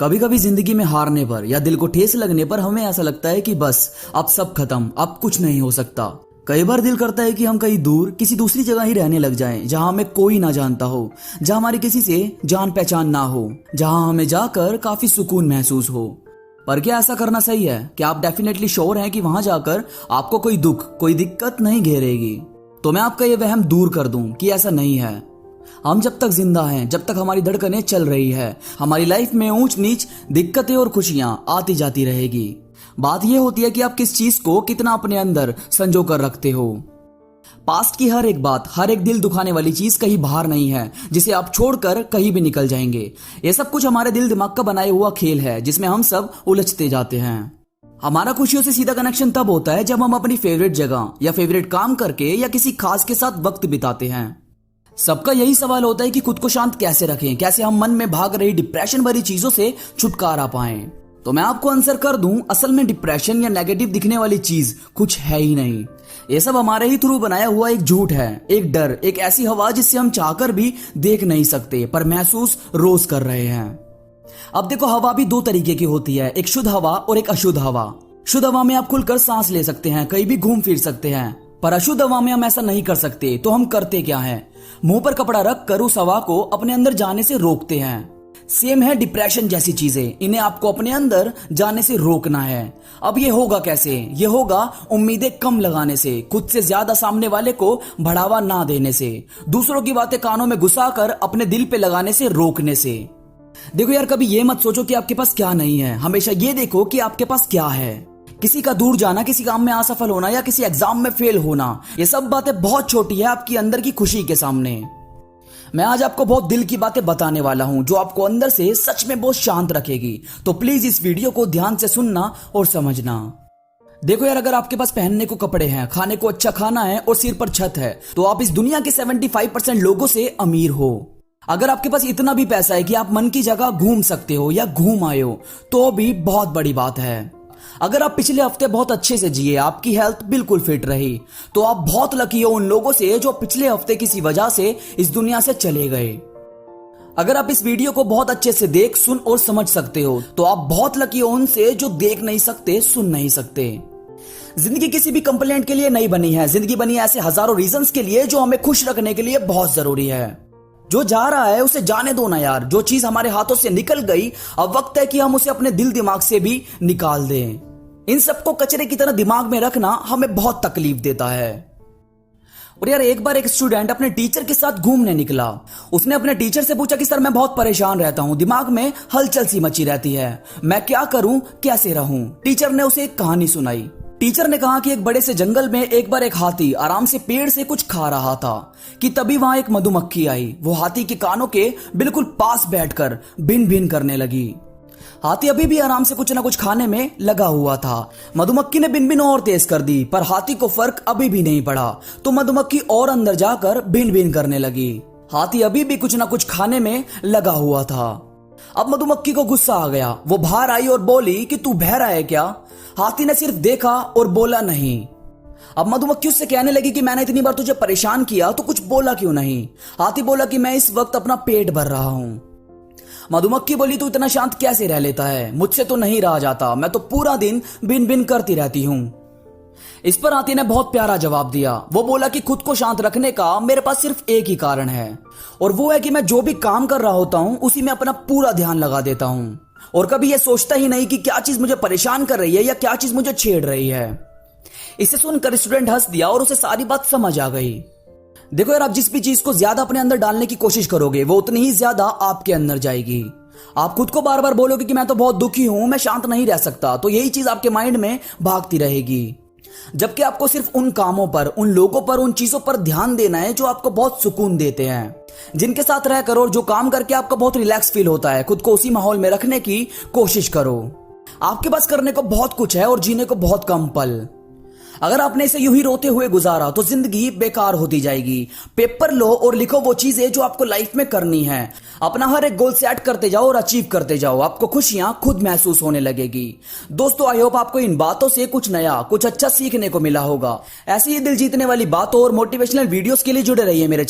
कभी कभी जिंदगी में हारने पर या दिल को ठेस लगने पर हमें ऐसा लगता है कि बस अब सब खत्म, अब कुछ नहीं हो सकता। कई बार दिल करता है कि हम कहीं दूर किसी दूसरी जगह ही रहने लग जाएं, जहां हमें कोई ना जानता हो, जहां हमारी किसी से जान पहचान ना हो, जहां हमें जाकर काफी सुकून महसूस हो। पर क्या ऐसा करना सही है? क्या आप डेफिनेटली श्योर हैं कि वहां जाकर आपको कोई दुख, कोई दिक्कत नहीं घेरेगी? तो मैं आपका ये वहम दूर कर दूं कि ऐसा नहीं है। हम जब तक जिंदा हैं, जब तक हमारी धड़कनें चल रही है, हमारी लाइफ में ऊंच नीच, दिक्कतें और खुशियां आती जाती रहेगी। बात यह होती है कि आप किस चीज को कितना अपने अंदर संजो कर रखते हो। पास्ट की हर एक बात, हर एक दिल दुखाने वाली चीज कहीं बाहर नहीं है जिसे आप छोड़कर कहीं भी निकल जाएंगे। ये सब कुछ हमारे दिल दिमाग का बनाया हुआ खेल है जिसमें हम सब उलझते जाते हैं। हमारा खुशियों से सीधा कनेक्शन तब होता है जब हम अपनी फेवरेट जगह या फेवरेट काम करके या किसी खास के साथ वक्त बिताते हैं। सबका यही सवाल होता है कि खुद को शांत कैसे रखें, कैसे हम मन में भाग रही डिप्रेशन भरी चीजों से छुटकारा पाएं। तो मैं आपको आंसर कर दूं, असल में डिप्रेशन या नेगेटिव दिखने वाली चीज कुछ है ही नहीं। ये सब हमारे ही थ्रू बनाया हुआ एक झूठ है, एक डर, एक ऐसी हवा जिससे हम चाहकर भी देख नहीं सकते पर महसूस रोज कर रहे हैं। अब देखो, हवा भी दो तरीके की होती है, एक शुद्ध हवा और एक अशुद्ध हवा। शुद्ध हवा में आप खुलकर सांस ले सकते हैं, कहीं भी घूम फिर सकते हैं, पर अशुद्ध हवा में हम ऐसा नहीं कर सकते। तो हम करते क्या है? मुंह पर कपड़ा रख कर उस हवा को अपने अंदर जाने से रोकते हैं। सेम है डिप्रेशन जैसी चीजें, इन्हें आपको अपने अंदर जाने से रोकना है। अब ये होगा कैसे? ये होगा उम्मीदें कम लगाने से, खुद से ज्यादा सामने वाले को बढ़ावा ना देने से, दूसरों की बातें कानों में घुसाकर अपने दिल पे लगाने से रोकने से। देखो यार, कभी ये मत सोचो कि आपके पास क्या नहीं है, हमेशा ये देखो कि आपके पास क्या है। किसी का दूर जाना, किसी काम में असफल होना या किसी एग्जाम में फेल होना, ये सब बातें बहुत छोटी है आपकी अंदर की खुशी के सामने। मैं आज आपको बहुत दिल की बातें बताने वाला हूं जो आपको अंदर से सच में बहुत शांत रखेगी। तो प्लीज इस वीडियो को ध्यान से सुनना और समझना। देखो यार, अगर आपके पास पहनने को कपड़े हैं, खाने को अच्छा खाना है और सिर पर छत है, तो आप इस दुनिया के 75% लोगों से अमीर हो। अगर आपके पास इतना भी पैसा है कि आप मन की जगह घूम सकते हो या घूम आए हो, तो भी बहुत बड़ी बात है। अगर आप पिछले हफ्ते बहुत अच्छे से जिए, आपकी हेल्थ बिल्कुल फिट रही, तो आप बहुत लकी हो उन लोगों से जो पिछले हफ्ते किसी वजह से इस दुनिया से चले गए। अगर आप इस वीडियो को बहुत अच्छे से देख, सुन और समझ सकते हो, तो आप बहुत लकी हो उनसे जो देख नहीं सकते, सुन नहीं सकते। जिंदगी किसी भी कंप्लेंट के लिए नहीं बनी है, जिंदगी बनी है ऐसे हजारों रीजंस के लिए जो हमें खुश रखने के लिए बहुत जरूरी है। जो जा रहा है उसे जाने दो ना यार। जो चीज हमारे हाथों से निकल गई, अब वक्त है कि हम उसे अपने दिल दिमाग से भी निकाल दें। इन सबको कचरे की तरह दिमाग में रखना हमें बहुत तकलीफ देता है। और यार, एक बार एक स्टूडेंट अपने टीचर के साथ घूमने निकला। उसने अपने टीचर से पूछा कि सर, मैं बहुत परेशान रहता हूँ, दिमाग में हलचल सी मची रहती है, मैं क्या करूं, कैसे रहूं? टीचर ने उसे एक कहानी सुनाई। टीचर ने कहा कि एक बड़े से जंगल में एक बार एक हाथी आराम से पेड़ से कुछ खा रहा था कि तभी वहां एक मधुमक्खी आई। वो हाथी के कानों के बिल्कुल पास बैठकर भिन भिन करने लगी। हाथी अभी भी आराम से कुछ ना कुछ खाने में लगा हुआ था। मधुमक्खी ने भिन भिन और तेज कर दी, पर हाथी को फर्क अभी भी नहीं पड़ा। तो मधुमक्खी और अंदर जाकर भिन भिन करने लगी। हाथी अभी भी कुछ ना कुछ खाने में लगा हुआ था। अब मधुमक्खी को गुस्सा आ गया। वो बाहर आई और बोली कि तू बहरा है क्या? हाथी ने सिर्फ देखा और बोला नहीं। अब मधुमक्खी उससे कहने लगी कि मैंने इतनी बार तुझे परेशान किया तो कुछ बोला क्यों नहीं? हाथी बोला कि मैं इस वक्त अपना पेट भर रहा हूं। मधुमक्खी बोली, तू इतना शांत कैसे रह लेता है? मुझसे तो नहीं रहा जाता, मैं तो पूरा दिन बिन बिन करती रहती हूं। इस पर हाथी ने बहुत प्यारा जवाब दिया। वो बोला कि खुद को शांत रखने का मेरे पास सिर्फ एक ही कारण है, और वो है कि मैं जो भी काम कर रहा होता हूं उसी में अपना पूरा ध्यान लगा देता हूं, और कभी ये सोचता ही नहीं कि क्या चीज मुझे परेशान कर रही है या क्या चीज मुझे छेड़ रही है। इसे सुनकर स्टूडेंट हंस दिया और उसे सारी बात समझ आ गई। देखो यार, आप जिस भी चीज को ज्यादा अपने अंदर डालने की कोशिश करोगे, वो उतनी ही ज्यादा आपके अंदर जाएगी। आप खुद को बार बार बोलोगे कि मैं तो बहुत दुखी हूं, मैं शांत नहीं रह सकता, तो यही चीज आपके माइंड में भागती रहेगी। जबकि आपको सिर्फ उन कामों पर, उन लोगों पर, उन चीजों पर ध्यान देना है जो आपको बहुत सुकून देते हैं, जिनके साथ रह करो और जो काम करके आपको बहुत रिलैक्स फील होता है। खुद को उसी माहौल में रखने की कोशिश करो। आपके पास करने को बहुत कुछ है और जीने को बहुत कम पल। अगर आपने इसे यूं ही रोते हुए गुजारा तो जिंदगी बेकार होती जाएगी। पेपर लो और लिखो वो चीजें जो आपको लाइफ में करनी है। अपना हर एक गोल सेट करते जाओ और अचीव करते जाओ। आपको खुशियां खुद महसूस होने लगेगी। दोस्तों, आई होप आपको इन बातों से कुछ नया, कुछ अच्छा सीखने को मिला होगा। ऐसी ही दिल जीतने वाली बातों और मोटिवेशनल वीडियोस के लिए जुड़े रहिए मेरे